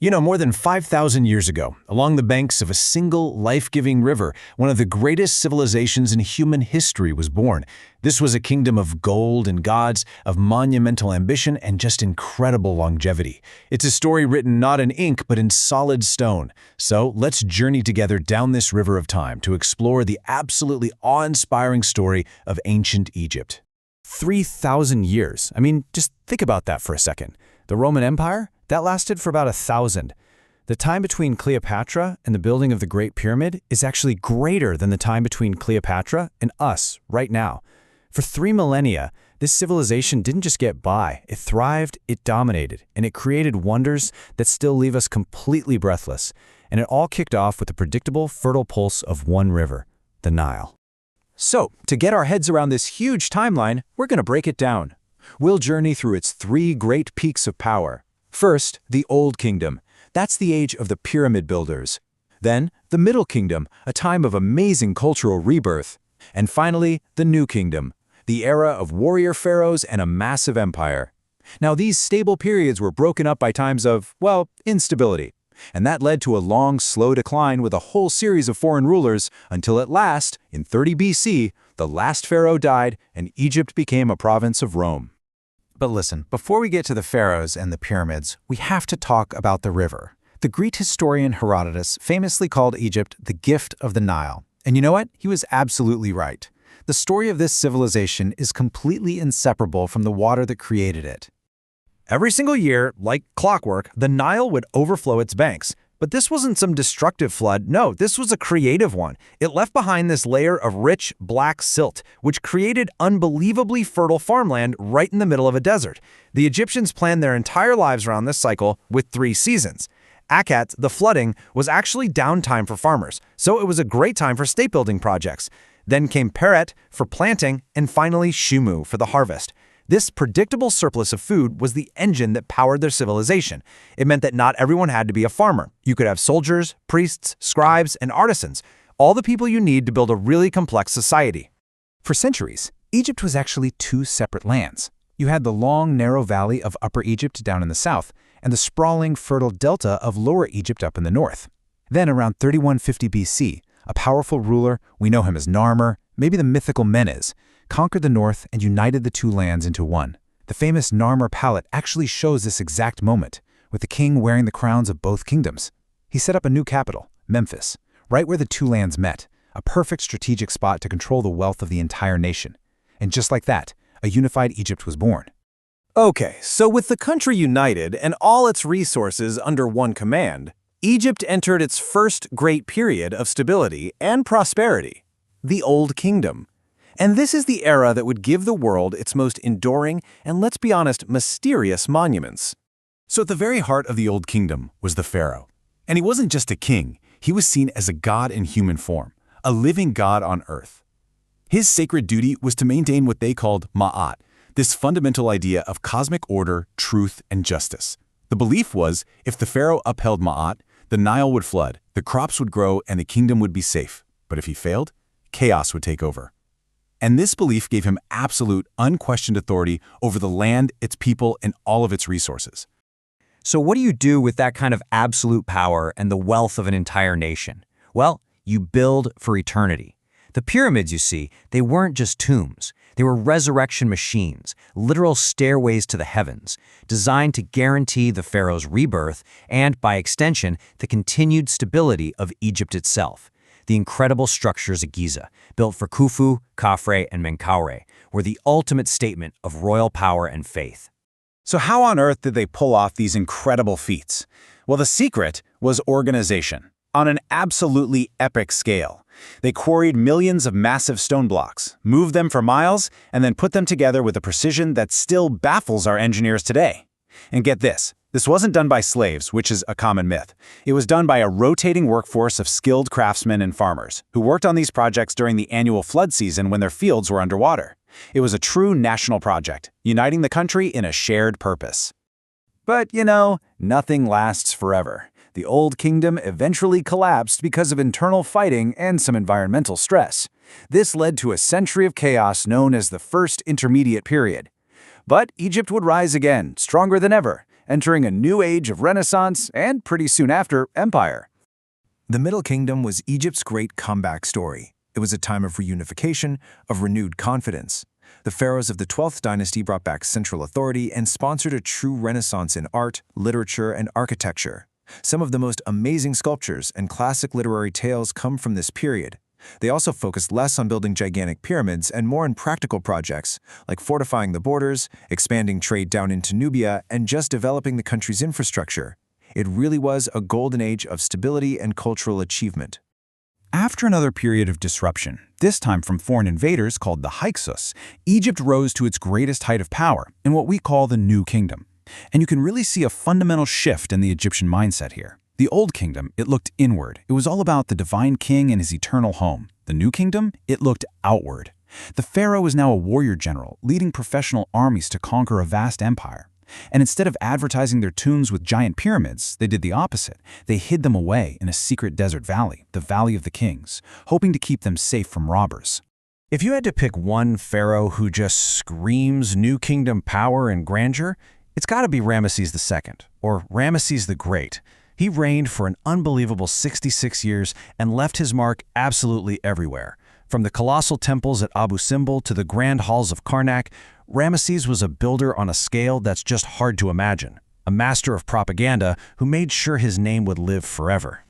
More than 5,000 years ago, along the banks of a single life-giving river, one of the greatest civilizations in human history was born. This was a kingdom of gold and gods, of monumental ambition, and just incredible longevity. It's a story written not in ink, but in solid stone. So let's journey together down this river of time to explore the absolutely awe-inspiring story of ancient Egypt. 3,000 years. Just think about that for a second. The Roman Empire? That lasted for about 1,000. The time between Cleopatra and the building of the Great Pyramid is actually greater than the time between Cleopatra and us right now. For 3 millennia, this civilization didn't just get by, it thrived, it dominated, and it created wonders that still leave us completely breathless. And it all kicked off with the predictable, fertile pulse of one river, the Nile. So, to get our heads around this huge timeline, we're going to break it down. We'll journey through its 3 great peaks of power. First, the Old Kingdom. That's the age of the pyramid builders. Then, the Middle Kingdom, a time of amazing cultural rebirth. And finally, the New Kingdom, the era of warrior pharaohs and a massive empire. Now, these stable periods were broken up by times of, instability. And that led to a long, slow decline with a whole series of foreign rulers until at last, in 30 BC, the last pharaoh died and Egypt became a province of Rome. But listen, before we get to the pharaohs and the pyramids, we have to talk about the river. The Greek historian Herodotus famously called Egypt the gift of the Nile. And you know what? He was absolutely right. The story of this civilization is completely inseparable from the water that created it. Every single year, like clockwork, the Nile would overflow its banks. But this wasn't some destructive flood. No, this was a creative one. It left behind this layer of rich, black silt, which created unbelievably fertile farmland right in the middle of a desert. The Egyptians planned their entire lives around this cycle with 3 seasons. Akat, the flooding, was actually downtime for farmers, so it was a great time for state-building projects. Then came Peret for planting, and finally Shumu for the harvest. This predictable surplus of food was the engine that powered their civilization. It meant that not everyone had to be a farmer. You could have soldiers, priests, scribes, and artisans, all the people you need to build a really complex society. For centuries, Egypt was actually 2 separate lands. You had the long, narrow valley of Upper Egypt down in the south, and the sprawling, fertile delta of Lower Egypt up in the north. Then, around 3150 BC, a powerful ruler, we know him as Narmer, maybe the mythical Menes, conquered the north and united the 2 lands into one. The famous Narmer Palette actually shows this exact moment, with the king wearing the crowns of both kingdoms. He set up a new capital, Memphis, right where the 2 lands met, a perfect strategic spot to control the wealth of the entire nation. And just like that, a unified Egypt was born. Okay, so with the country united and all its resources under one command, Egypt entered its first great period of stability and prosperity, the Old Kingdom. And this is the era that would give the world its most enduring and, let's be honest, mysterious monuments. So at the very heart of the Old Kingdom was the pharaoh. And he wasn't just a king, he was seen as a god in human form, a living god on earth. His sacred duty was to maintain what they called ma'at, this fundamental idea of cosmic order, truth, and justice. The belief was, if the pharaoh upheld ma'at, the Nile would flood, the crops would grow, and the kingdom would be safe. But if he failed, chaos would take over. And this belief gave him absolute, unquestioned authority over the land, its people, and all of its resources. So what do you do with that kind of absolute power and the wealth of an entire nation? Well, you build for eternity. The pyramids, you see, they weren't just tombs. They were resurrection machines, literal stairways to the heavens, designed to guarantee the pharaoh's rebirth and, by extension, the continued stability of Egypt itself. The incredible structures at Giza, built for Khufu, Khafre, and Menkaure, were the ultimate statement of royal power and faith. So how on earth did they pull off these incredible feats? Well, the secret was organization, on an absolutely epic scale. They quarried millions of massive stone blocks, moved them for miles, and then put them together with a precision that still baffles our engineers today. And get this. This wasn't done by slaves, which is a common myth. It was done by a rotating workforce of skilled craftsmen and farmers who worked on these projects during the annual flood season when their fields were underwater. It was a true national project, uniting the country in a shared purpose. But, nothing lasts forever. The Old Kingdom eventually collapsed because of internal fighting and some environmental stress. This led to a century of chaos known as the First Intermediate Period. But Egypt would rise again, stronger than ever, entering a new age of Renaissance and, pretty soon after, empire. The Middle Kingdom was Egypt's great comeback story. It was a time of reunification, of renewed confidence. The pharaohs of the 12th dynasty brought back central authority and sponsored a true renaissance in art, literature, and architecture. Some of the most amazing sculptures and classic literary tales come from this period. They also focused less on building gigantic pyramids and more on practical projects, like fortifying the borders, expanding trade down into Nubia, and just developing the country's infrastructure. It really was a golden age of stability and cultural achievement. After another period of disruption, this time from foreign invaders called the Hyksos, Egypt rose to its greatest height of power in what we call the New Kingdom. And you can really see a fundamental shift in the Egyptian mindset here. The Old Kingdom, it looked inward. It was all about the divine king and his eternal home. The New Kingdom, it looked outward. The pharaoh was now a warrior general, leading professional armies to conquer a vast empire. And instead of advertising their tombs with giant pyramids, they did the opposite. They hid them away in a secret desert valley, the Valley of the Kings, hoping to keep them safe from robbers. If you had to pick one pharaoh who just screams New Kingdom power and grandeur, it's got to be Ramesses II, or Ramesses the Great. He reigned for an unbelievable 66 years and left his mark absolutely everywhere. From the colossal temples at Abu Simbel to the grand halls of Karnak, Ramesses was a builder on a scale that's just hard to imagine. A master of propaganda who made sure his name would live forever.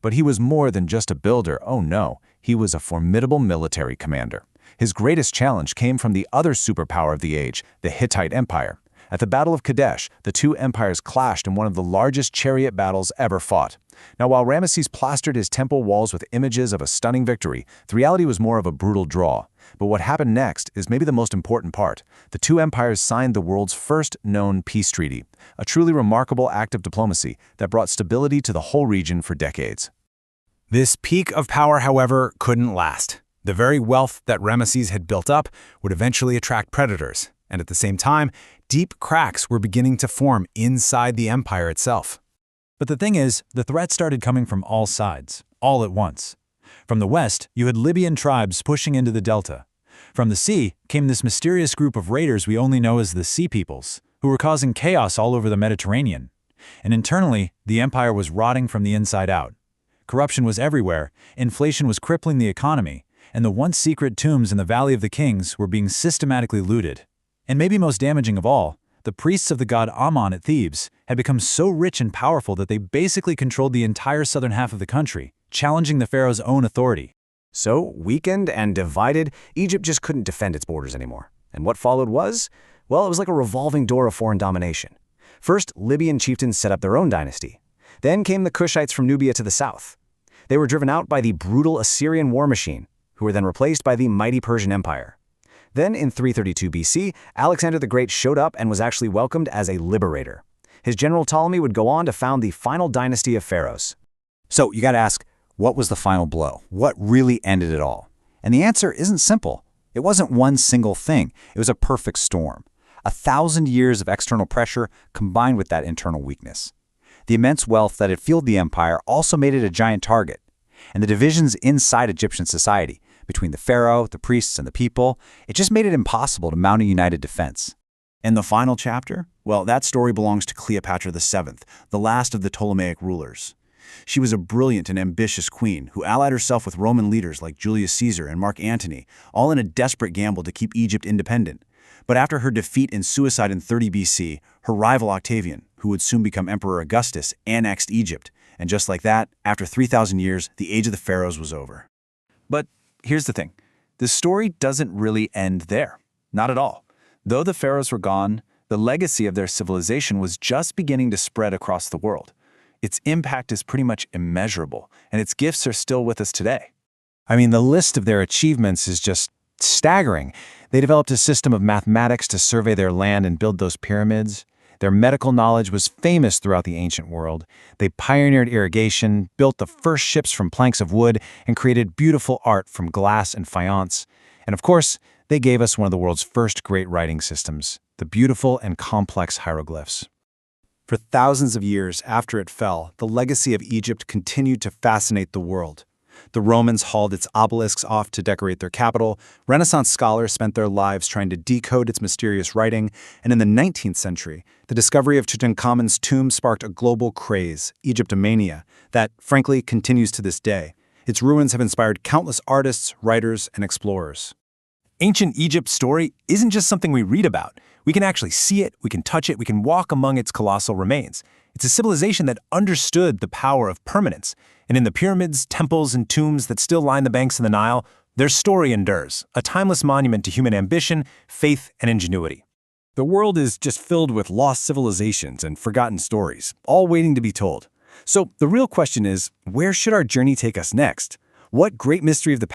But he was more than just a builder, oh no, he was a formidable military commander. His greatest challenge came from the other superpower of the age, the Hittite Empire. At the Battle of Kadesh, the two empires clashed in one of the largest chariot battles ever fought. Now, while Ramesses plastered his temple walls with images of a stunning victory, the reality was more of a brutal draw. But what happened next is maybe the most important part. The two empires signed the world's first known peace treaty, a truly remarkable act of diplomacy that brought stability to the whole region for decades. This peak of power, however, couldn't last. The very wealth that Ramesses had built up would eventually attract predators, and at the same time, deep cracks were beginning to form inside the empire itself. But the thing is, the threat started coming from all sides, all at once. From the west, you had Libyan tribes pushing into the delta. From the sea came this mysterious group of raiders we only know as the Sea Peoples, who were causing chaos all over the Mediterranean. And internally, the empire was rotting from the inside out. Corruption was everywhere, inflation was crippling the economy, and the once secret tombs in the Valley of the Kings were being systematically looted. And maybe most damaging of all, the priests of the god Ammon at Thebes had become so rich and powerful that they basically controlled the entire southern half of the country, challenging the pharaoh's own authority. So, weakened and divided, Egypt just couldn't defend its borders anymore. And what followed was, well, it was like a revolving door of foreign domination. First, Libyan chieftains set up their own dynasty. Then came the Cushites from Nubia to the south. They were driven out by the brutal Assyrian war machine, who were then replaced by the mighty Persian Empire. Then, in 332 BC, Alexander the Great showed up and was actually welcomed as a liberator. His general Ptolemy would go on to found the final dynasty of pharaohs. So you gotta ask, what was the final blow? What really ended it all? And the answer isn't simple. It wasn't one single thing. It was a perfect storm. 1,000 years of external pressure combined with that internal weakness. The immense wealth that had fueled the empire also made it a giant target. And the divisions inside Egyptian society, between the pharaoh, the priests, and the people, it just made it impossible to mount a united defense. And the final chapter? Well, that story belongs to Cleopatra VII, the last of the Ptolemaic rulers. She was a brilliant and ambitious queen who allied herself with Roman leaders like Julius Caesar and Mark Antony, all in a desperate gamble to keep Egypt independent. But after her defeat and suicide in 30 BC, her rival Octavian, who would soon become Emperor Augustus, annexed Egypt. And just like that, after 3,000 years, the age of the pharaohs was over. But here's the thing. The story doesn't really end there. Not at all. Though the pharaohs were gone, the legacy of their civilization was just beginning to spread across the world. Its impact is pretty much immeasurable, and its gifts are still with us today. I mean, the list of their achievements is just staggering. They developed a system of mathematics to survey their land and build those pyramids. Their medical knowledge was famous throughout the ancient world. They pioneered irrigation, built the first ships from planks of wood, and created beautiful art from glass and faience. And of course, they gave us one of the world's first great writing systems, the beautiful and complex hieroglyphs. For thousands of years after it fell, the legacy of Egypt continued to fascinate the world. The Romans hauled its obelisks off to decorate their capital. Renaissance scholars spent their lives trying to decode its mysterious writing. And in the 19th century, the discovery of Tutankhamun's tomb sparked a global craze, Egyptomania, that, frankly, continues to this day. Its ruins have inspired countless artists, writers, and explorers. Ancient Egypt's story isn't just something we read about. We can actually see it, we can touch it, we can walk among its colossal remains. It's a civilization that understood the power of permanence. And in the pyramids, temples, and tombs that still line the banks of the Nile, their story endures, a timeless monument to human ambition, faith, and ingenuity. The world is just filled with lost civilizations and forgotten stories, all waiting to be told. So the real question is, where should our journey take us next? What great mystery of the